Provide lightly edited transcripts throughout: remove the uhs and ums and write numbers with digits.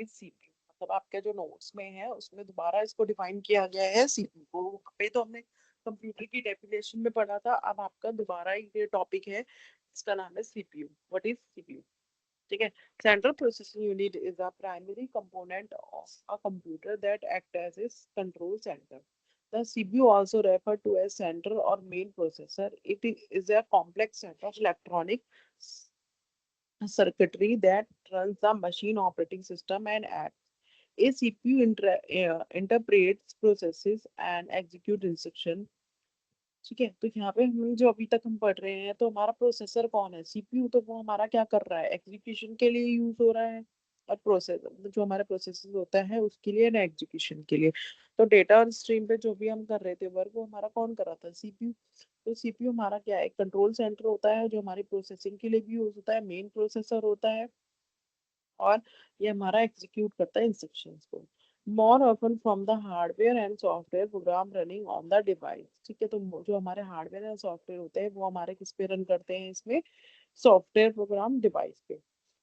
CPU, मतलब आपके जो नोट्स में है उसमें दोबारा इसको डिफाइन किया गया है सीपीयू को। वहाँ पे तो हमने कंप्यूटर की डेफिनेशन में पढ़ा था, अब आपका दोबारा ये टॉपिक है, इसका नाम है सीपीयू। What is CPU? ठीक है। Central processing unit is a primary component of a computer that act as is control centre. The CPU also referred to as central or main processor. It is a complex set of electronic circuitry that runs the machine operating system and apps. A CPU interprets, processes, and executes instruction. ठीक है, तो यहाँ पे हम जो अभी तक हम पढ़ रहे हैं, तो हमारा प्रोसेसर कौन है? सीपीयू। तो वो हमारा क्या कर रहा है? एग्जीक्यूशन के लिए यूज हो रहा है, और प्रोसेस जो हमारा प्रोसेसर होता है उसके लिए ना, एग्जीक्यूशन के लिए। तो डेटा और स्ट्रीम पे जो भी हम कर रहे थे वर्क, वो हमारा कौन कर रहा था? सीपीयू। तो सीपीयू हमारा क्या है? एक कंट्रोल सेंटर होता है जो हमारी प्रोसेसिंग के लिए भी यूज होता है, मेन प्रोसेसर होता है, और ये हमारा एग्जीक्यूट करता है इंस्ट्रक्शंस को। More often from the hardware and software program running on the device. ठीक है, तो जो हमारे हार्डवेयर एंड सॉफ्टवेयर होते हैं वो हमारे किस पे रन करते हैं? इसमें सॉफ्टवेयर प्रोग्राम डिवाइस पे।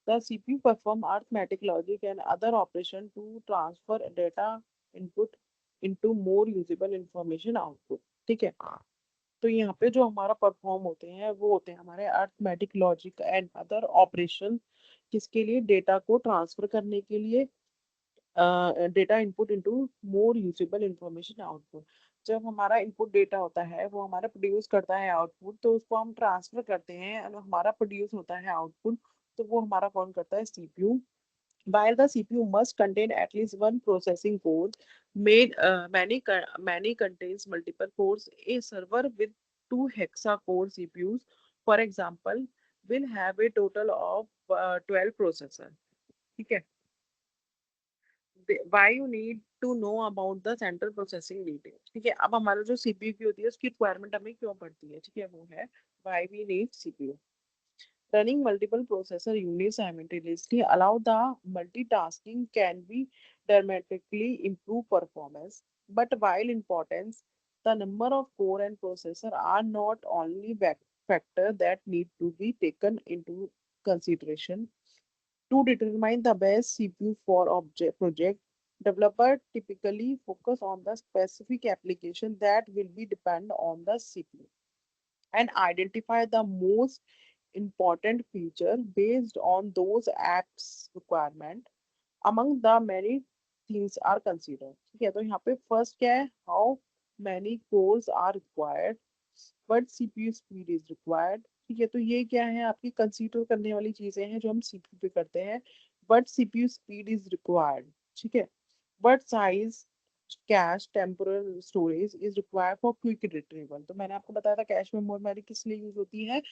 The CPU perform arithmetic logic and other operation to transfer data input into more usable information output. ठीक है, तो यहाँ पे जो हमारा परफॉर्म होते हैं वो होते हैं हमारे arithmetic logic and other operation, किसके लिए? डेटा को ट्रांसफर करने के लिए, data input into more usable information output. जब हमारा इनपुट डेटा होता है वो हमारा प्रोड्यूस करता है आउटपुट, तो उसको हम ट्रांसफर करते हैं और हमारा प्रोड्यूस होता है आउटपुट, तो वो हमारा कौन करता है? CPU. While the CPU must contain at least one processing core, many contains multiple cores. A server with two hexa-core CPUs, for example, will have a total of 12 processor. ठीक है? Why you need to know about the central processing detail? ठीक है, अब हमारा जो CPU की होती है उसकी रिक्वायरमेंट हमें क्यों पड़ती है? ठीक है, वो है why we need CPU. Running multiple processor units simultaneously allow the multitasking can be dramatically improve performance. But while important, the number of core and processor are not only factor that need to be taken into consideration. To determine the best CPU for object project, developer typically focus on the specific application that will be depend on the CPU and identify the most important feature based on those apps requirement. Among the many things are considered. ठीक है, तो यहाँ पे first क्या है? How many cores are required, but CPU speed is required. ठीक है, तो ये क्या है? आपकी कंसीडर करने वाली चीजें हैं जो हम सीपीयू पे करते हैं। But CPU speed is required. ठीक है, but size, cash temporal storage is required for quick retrieval. तो मैंने आपको बताया था कैश मेमोरी किस लिए यूज होती है?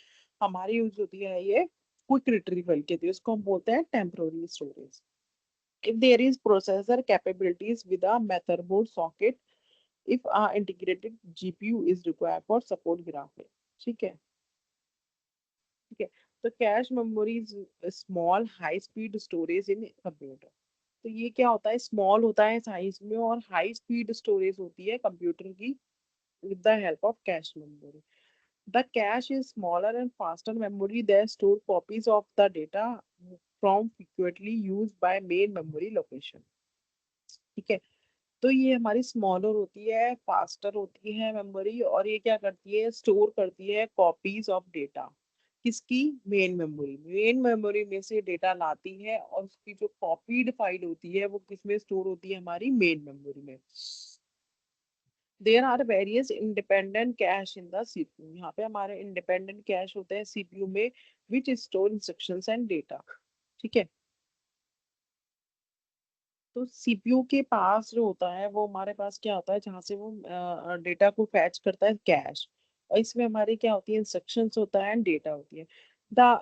हमारी यूज होती है ये क्विक रिट्रीवल के लिए, इसको हम बोलते हैं temporary storage. If there is processor capabilities with a motherboard socket, if a integrated GPU is required for support graphics. ठीक है, ठीक है। तो cache memory small high speed storage इन कंप्यूटर। तो ये क्या होता है? स्मॉल होता है साइज में और हाई स्पीड स्टोरेज होती है कंप्यूटर की with the help of cache memory. The cache is smaller and faster memory that store copies of the data from frequently used by main memory location. ठीक है, तो ये हमारी स्मॉलर होती है, फास्टर होती है मेमोरी, और ये क्या करती है? स्टोर करती है कॉपीज ऑफ डेटा। किसकी? Main memory. मेन मेमोरी में से डेटा लाती है और उसकी जो कॉपीड फाइल होती है वो किसमें स्टोर होती है? हमारी मेन मेमोरी में। There are various independent cache in the CPU. यहाँ पे हमारे इंडिपेंडेंट कैश होते हैं सीपीयू में, which store instructions and data. ठीक है, तो सीपीयू के पास जो होता है वो हमारे पास क्या होता है? जहाँ से वो डेटा को फैच करता है, कैश। और इसमें हमारी क्या होती है? इंस्ट्रक्शंस होता है एंड डेटा होती है। The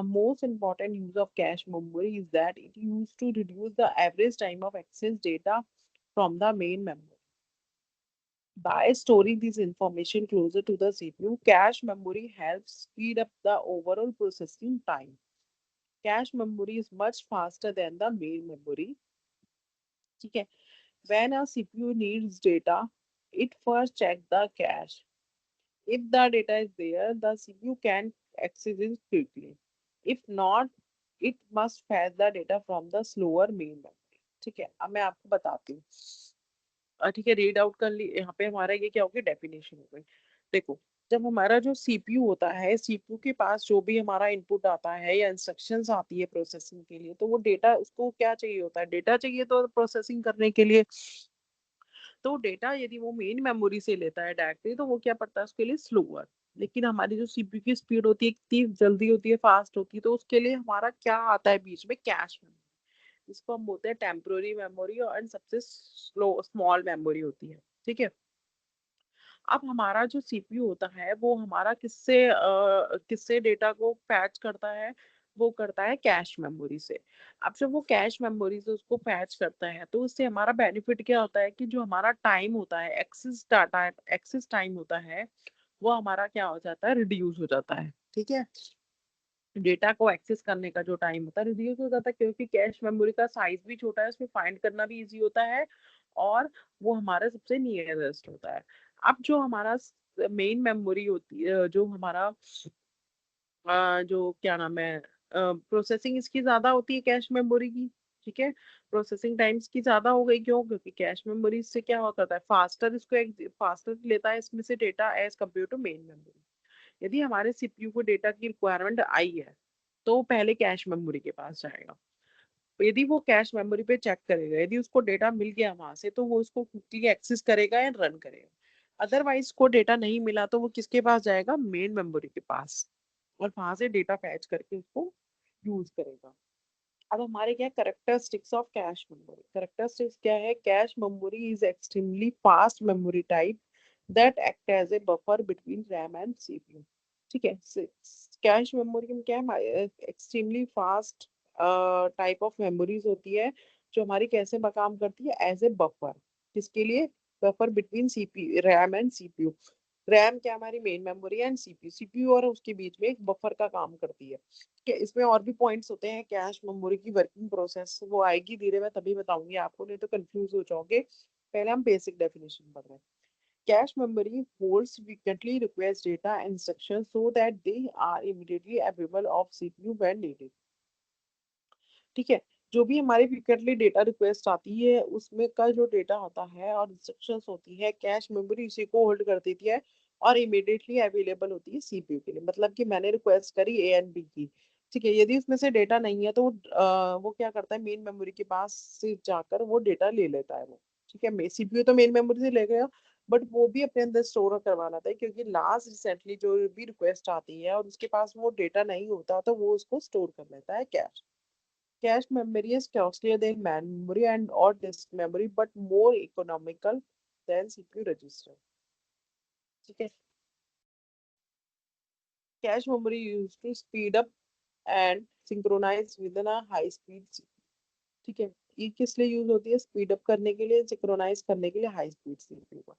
most important use of cache memory is that it used to reduce the average time of access data from the main memory. By storing this information closer to the CPU, cache memory helps speed up the overall processing time. Cache memory is much faster than the main memory. ठीक है, when a CPU needs data, it first checks the cache. If the data is there, the CPU can access it quickly. If not, it must fetch the data from the slower main memory. ठीक है, अब मैं आपको बताती हूँ। ठीक है, read out कर ली। यहाँ पे हमारा ये क्या हो गया, डेफिनेशन हो गई। देखो, जब हमारा जो सीपीयू होता है, सीपीयू के पास जो भी हमारा इनपुट आता है या इंस्ट्रक्शंस आती है प्रोसेसिंग के लिए, तो वो डेटा, उसको क्या चाहिए होता है, डेटा चाहिए तो प्रोसेसिंग करने के लिए। तो डेटा यदि वो मेन मेमोरी से लेता है डायरेक्टली, तो वो क्या पड़ता है उसके लिए स्लोअर। लेकिन हमारी जो सीपीयू की स्पीड होती है इतनी जल्दी होती है, फास्ट होती है, तो उसके लिए हमारा क्या आता है बीच में, कैश मेमोरी। इसको हम बोलते हैं टेम्पोररी मेमोरी, और सबसे स्लो स्मॉल मेमोरी होती है। ठीक है, अब हमारा जो सीपीयू होता है वो हमारा किससे डेटा को फैच करता है, वो करता है कैश मेमोरी से। अब जब वो कैश मेमोरी से उसको फैच करता है, तो उससे हमारा बेनिफिट क्या होता है कि जो हमारा टाइम होता है, एक्सेस डाटा, एक्सेस टाइम होता है, वो हमारा क्या हो जाता है, रिड्यूस हो जाता है। ठीक है, डेटा को एक्सेस करने का जो टाइम होता है रिड्यूस हो जाता है, क्योंकि कैश मेमोरी का साइज भी छोटा है, उसमें फाइंड करना भी इजी होता है, और वो हमारे सबसे नियरेस्ट होता है। अब जो हमारा मेन मेमोरी होती है, जो हमारा जो क्या नाम है, प्रोसेसिंग इसकी ज्यादा होती है कैश मेमोरी की। ठीक है, प्रोसेसिंग टाइम्स की ज्यादा हो गई, क्यों, क्योंकि कैश मेमोरी से क्या हुआ करता है, फास्टर इसको फास्टर लेता है इसमें से data as compare to main memory. यदि हमारे सीपीयू को डेटा की रिक्वायरमेंट आई है, तो वो पहले कैश मेमोरी के पास जाएगा। यदि वो कैश मेमोरी पे चेक करेगा, यदि उसको डेटा मिल गया वहां से, तो वो उसको क्विकली एक्सेस करेगा एंड रन करेगा। अदरवाइज को डेटा नहीं मिला, तो वो किसके पास जाएगा, मेन मेमोरी के पास, और वहां से डेटा फैच करके उसको यूज करेगा। अब हमारे क्या characteristics of cache memory, characteristics क्या है, cache memory is extremely fast memory type that act as a buffer between RAM and CPU. ठीक है, कैश मेमोरी में क्या है, extremely fast type of memories होती है, जो हमारी कैसे काम करती है, एज ए बफर। किसके लिए, buffer between CP RAM and CPU. RAM क्या, हमारी main memory, and CPU, CPU और उसके बीच में एक बफर का काम करती है। कि इसमें और भी पॉइंट्स होते हैं कैश मेमोरी की वर्किंग प्रोसेस, वो आएगी धीरे, मैं तभी बताऊंगी आपको, नहीं तो कंफ्यूज हो जाओगे। पहले हम बेसिक डेफिनेशन पढ़ रहे हैं। Cache memory holds frequently request data and instructions so that they are immediately available of CPU when needed। ठीक है, जो भी हमारी फ्रिक्वेंटली डेटा रिक्वेस्ट आती है, उसमें का जो डेटा होता है और इंस्ट्रक्शंस होती है, कैश मेमोरी उसी को होल्ड कर देती है, और इमीडिएटली अवेलेबल होती है सीपीयू के लिए। मतलब कि मैंने रिक्वेस्ट करी ए एंड बी की, ठीक है, यदि उसमें से डेटा नहीं है, तो वो क्या करता है, मेन मेमोरी के पास से जाकर वो डेटा ले लेता है वो। ठीक है, सीपीयू तो मेन मेमोरी से ले गया, बट वो भी अपने अंदर स्टोर करवाना था, क्योंकि लास्ट रिसेंटली जो भी रिक्वेस्ट आती है और उसके पास वो डेटा नहीं होता, तो वो उसको स्टोर कर लेता है cash. Cache memory is costlier than memory and or disk memory, but more economical than CPU register. ठीक है, cache memory used to speed up and synchronize within a high speed CPU। ठीक है, ये किस लिए यूज होती है, speed up करने के लिए, सिंक्रोनाइज करने के लिए हाई स्पीड सीपीयू का।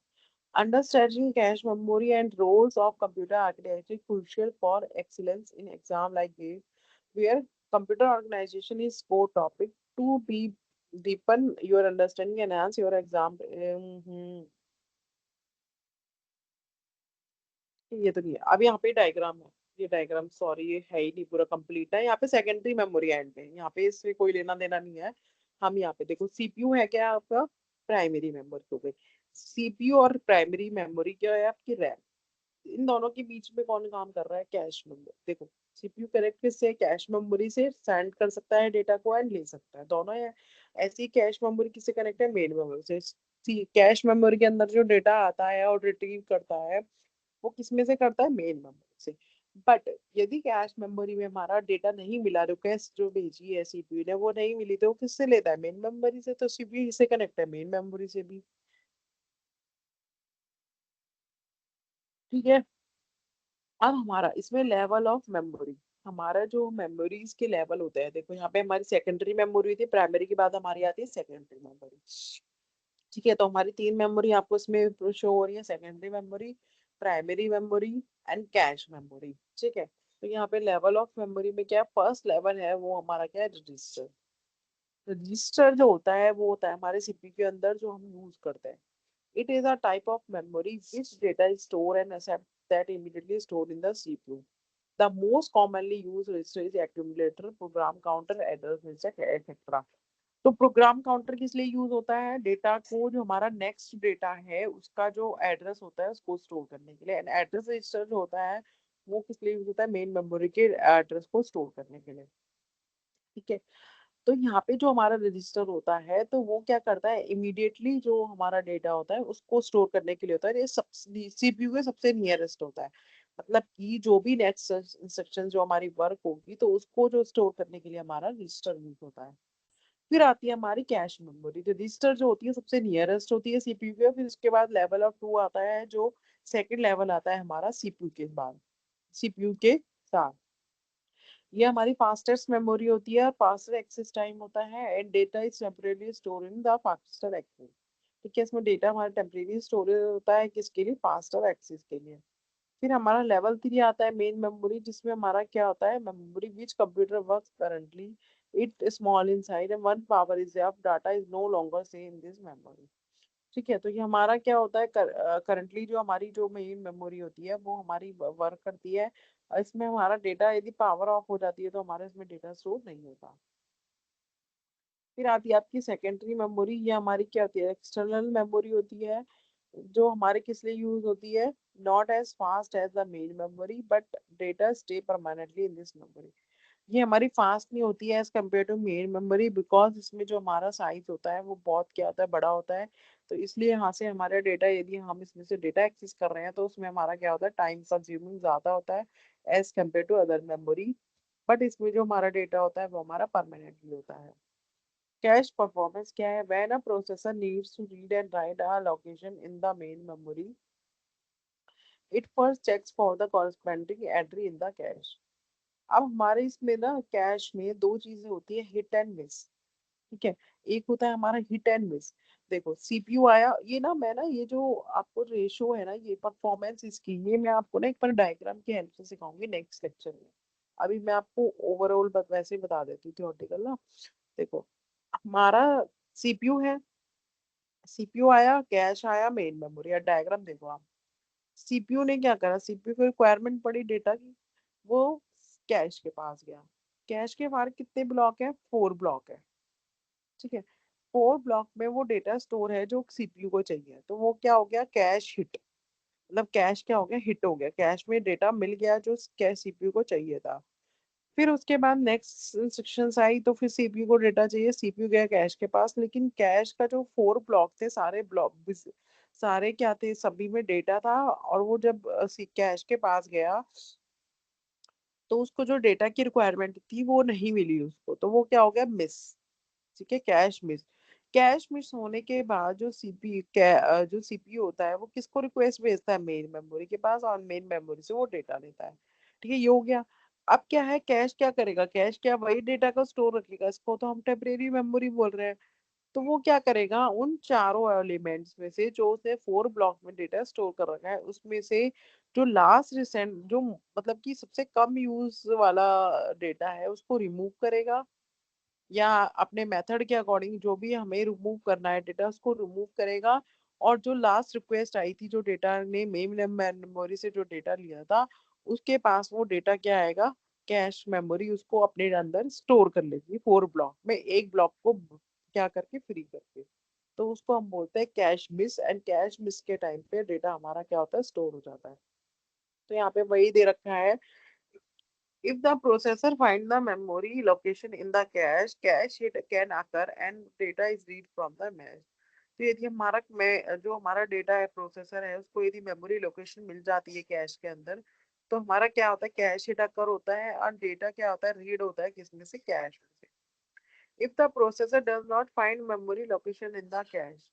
Understanding cache memory and roles of computer architecture is crucial for excellence in exam like this, where computer organization is core topic to be deepen your understanding and enhance your exam। ये तो नहीं है, अब यहाँ पे diagram है, ये diagram sorry ये है ही नहीं पूरा कंप्लीट है, यहाँ पे सेकेंडरी मेमोरी एंड पे, यहाँ पे इससे कोई लेना देना नहीं है। हम यहाँ पे देखो, सीपीयू है क्या आपका, प्राइमरी मेमोरी हो गई। सीपीयू और प्राइमरी मेमोरी क्या है आपकी, रैम। इन दोनों के बीच में कौन काम कर रहा है, कैश मेमोरी। देखो, सीपीयू कनेक्ट किससे, कैश मेमोरी से सेंड कर सकता है डेटा को एंड ले सकता है, दोनों है। ऐसी कैश मेमोरी किससे कनेक्ट है, मेन मेमोरी से। कैश मेमोरी के अंदर जो डेटा आता है और रिट्रीव करता है, वो किस में से करता है, मेन मेमोरी से। बट यदि कैश मेमोरी में हमारा डेटा नहीं मिला, रिक्वेस्ट जो भेजी है सीपीयू ने वो नहीं मिली, तो वो किससे लेता है, मेन मेमोरी से। तो सीपीयू से कनेक्ट है मेन मेमोरी से भी। ठीक है, अब हमारा इसमें लेवल ऑफ मेमोरी, हमारा जो मेमोरीज के लेवल होते हैं, देखो यहाँ पे हमारी सेकेंडरी मेमोरी थी, प्राइमरी के बाद हमारी आती है सेकेंडरी मेमोरी। ठीक है, तो हमारी तीन मेमोरी आपको इसमें शो हो रही है, secondary memory, primary memory and cache memory. ठीक है, तो यहाँ पे लेवल ऑफ मेमोरी में क्या, फर्स्ट लेवल है वो हमारा क्या है, रजिस्टर। रजिस्टर जो होता है वो होता है हमारे सीपीयू के अंदर जो हम यूज करते हैं। It is a type of memory which data is stored and accept that immediately stored in the CPU. The most commonly used register is accumulator, program counter, address register, etc. तो program counter किस लिए use होता है? Data को, जो हमारा next data है उसका जो एड्रेस होता है उसको स्टोर करने के लिए। एंड एड्रेस रजिस्टर जो होता है वो किस लिए यूज होता है? मेन मेमोरी के एड्रेस को स्टोर करने के लिए। ठीक है, तो यहाँ पे जो हमारा रजिस्टर होता है तो वो क्या करता है, इमीडिएटली जो हमारा डेटा होता है उसको स्टोर करने के लिए होता है। ये सब सीपीयू के सबसे नियरेस्ट होता है, मतलब कि जो भी नेक्स्ट इंस्ट्रक्शन जो हमारी वर्क होगी तो उसको जो स्टोर करने के लिए हमारा रजिस्टर यूज होता है। फिर आती है हमारी कैश मेमोरी। रजिस्टर जो होती है सबसे नियरेस्ट होती है सीपीयू के। फिर उसके बाद लेवल ऑफ 2 आता है, जो सेकंड लेवल आता है हमारा सीपीयू के बाद, सीपीयू के साथ। ये हमारी फास्टेस्ट मेमोरी होती है और फास्टर एक्सेस टाइम होता है। And data is temporary store in the faster access. ठीक है, इसमें डेटा हमारा टेम्परेरी स्टोरेज होता है किसके लिए? फास्टर एक्सेस के लिए। फिर हमारा लेवल 3 आता है मेन मेमोरी, जिसमें हमारा क्या होता है? Memory which computer works currently it small inside and when power is off data is no longer saved in this memory. ठीक है, तो ये हमारा क्या होता है? करंटली जो हमारी जो मेन मेमोरी होती है वो हमारी वर्क करती है। इसमें हमारा डेटा यदि पावर ऑफ हो जाती है तो हमारे इसमें डेटा स्टोर नहीं होता। फिर आती है आपकी सेकेंडरी मेमोरी। ये हमारी क्या होती है? एक्सटर्नल मेमोरी होती है, जो हमारे किस लिए यूज होती है? Not as fast as the main memory but data stay permanently in this memory. ये हमारी फास्ट नहीं होती है as compare to main memory, because इसमें जो हमारा साइज होता है वो बहुत क्या होता है? बड़ा होता है। तो इसलिए यहाँ से हमारा डेटा, यदि हम इसमें से डेटा एक्सेस कर रहे हैं तो उसमें हमारा क्या होता है? टाइम कंज्यूमिंग ज्यादा होता है as compare to other memory. But इसमें जो हमारा डेटा होता है वो हमारा परमानेंटली होता है। कैश परफॉर्मेंस क्या है? When a processor needs to read and write a location in the main memory, it first checks for the corresponding entry in the cache. अब हमारे इसमें ना कैश में दो चीजें होती है, हिट एंड मिस। ठीक है, एक होता है हमारा हिट एंड मिस। देखो सीपीयू आया, ये ना मैं ना ये जो आपको रेशो है ना, ये परफॉर्मेंस इसकी, ये मैं आपको ना एक बार डायग्राम की हेल्प से सिखाऊंगी नेक्स्ट लेक्चर में। अभी मैं आपको ओवरऑल वैसे ही बता देती हूँ थियोरेटिकल ना। देखो, हमारा सीपीयू है, सीपीयू आया, कैश आया, मेन मेमोरी। या डायग्राम देखो आप, सीपीयू ने क्या करा? सीपीयू को रिक्वायरमेंट पड़ी डेटा की, वो कैश के पास गया। कैश के बाहर कितने ब्लॉक है? 4 ब्लॉक है। ठीक है, 4 ब्लॉक में वो डेटा स्टोर है जो सीपीयू को चाहिए। तो वो क्या हो गया? Cache hit. मतलब कैश क्या हो गया? हिट हो गया, कैश में डेटा मिल गया जो कैश सीपीयू को चाहिए था। फिर उसके बाद नेक्स्ट इंस्ट्रक्शंस आई, तो फिर सीपीयू को डेटा चाहिए, सीपीयू गया कैश के पास। लेकिन कैश का जो 4 ब्लॉक थे, सारे ब्लॉक सारे क्या थे? सभी में डेटा था। और वो जब कैश के पास गया तो उसको जो डेटा की रिक्वायरमेंट थी वो नहीं मिली उसको, तो वो क्या हो गया? मिस। ठीक है, कैश मिस। कैश मिस होने के बाद जो सीपीयू होता है वो किसको रिक्वेस्ट भेजता है? मेन मेमोरी के पास, और मेन मेमोरी से वो डेटा लेता है। ठीक है, ये हो गया। अब क्या है? कैश क्या करेगा? कैश क्या वही डेटा को स्टोर रखेगा? इसको तो हम टेम्परेरी मेमोरी बोल रहे हैं। तो वो क्या करेगा? उन चारों एलिमेंट्स में से जो उसने 4 ब्लॉक में डेटा स्टोर कर रखा है उसमें से जो लास्ट रिसेंट, जो मतलब कि सबसे कम यूज वाला डेटा है उसको रिमूव करेगा, या अपने मेथड के अकॉर्डिंग जो भी हमें रिमूव करना है डेटा उसको रिमूव करेगा। और जो लास्ट रिक्वेस्ट आई थी, जो डेटा ने मेन मेमोरी से जो डेटा लिया था, उसके पास वो डेटा क्या आएगा? कैश मेमोरी उसको अपने अंदर स्टोर कर लेगी 4 ब्लॉक में, एक ब्लॉक को क्या करके? फ्री करके। तो उसको हम बोलते हैं cache miss. And cache miss के टाइम पे डेटा हमारा क्या होता है? स्टोर हो जाता है। तो यहाँ पे वही दे रखा है, if the processor find the memory location in the cache hit can occur and data is read from the memory। तो यदि हमारा मैं जो हमारा डेटा है, प्रोसेसर है, उसको यदि मेमोरी लोकेशन मिल जाती है कैश के अंदर, तो हमारा क्या होता है? कैश हिट अकर होता है और डेटा क्या होता है? रीड होता है किसमें से? कैश में से। If the processor does not find memory location in the cash,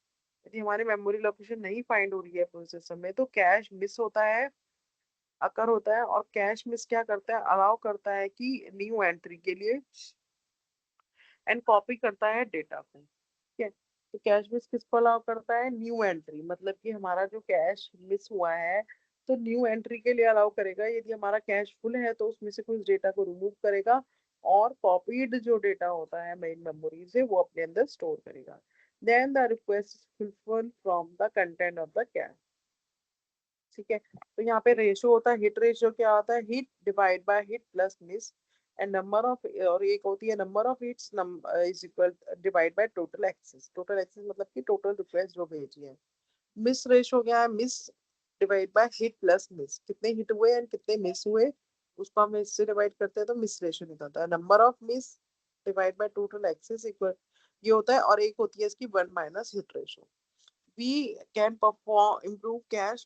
यदि हमारी मेमोरी लोकेशन नहीं फाइंड हो रही है प्रोसेसर में, तो कैश मिस होता है, अकर होता है। और कैश मिस क्या करता है? अलाउ करता है कि न्यू एंट्री के लिए, एंड कॉपी करता है डेटा को। ठीक है, तो कैश मिस किसको अलाउ करता है? न्यू एंट्री, मतलब कि हमारा जो कैश मिस हुआ है तो न्यू एंट्री के लिए अलाउ करेगा। यदि हमारा कैश फुल है तो उसमें से कुछ डेटा को रिमूव करेगा, और कॉपीड जो डेटा होता है मेन मेमोरी से वो अपने अंदर स्टोर करेगा। Then the request is fulfilled from the content of the cache. ठीक है, तो यहाँ पे रेशो होता है, हिट रेशो क्या होता है? Hit divide by hit plus miss. And number of, और एक होती है number of hits is equal divide by total access. Total access मतलब कि टोटल रिक्वेस्ट जो भेजी है। मिस रेशो क्या है? Miss divide by hit plus miss, कितने हिट हुए एंड कितने मिस हुए उसको हम इससे डिवाइड करते हैं तो मिस रेशो निकलता है। Number of miss divide by total access equal ये होता है। और एक होती है इसकी one minus hit ratio. We can perform improve cache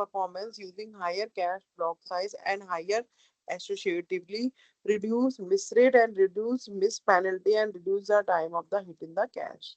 performance using higher cache block size and higher associatively reduce miss rate and reduce miss penalty and reduce the time of the hit in the cache.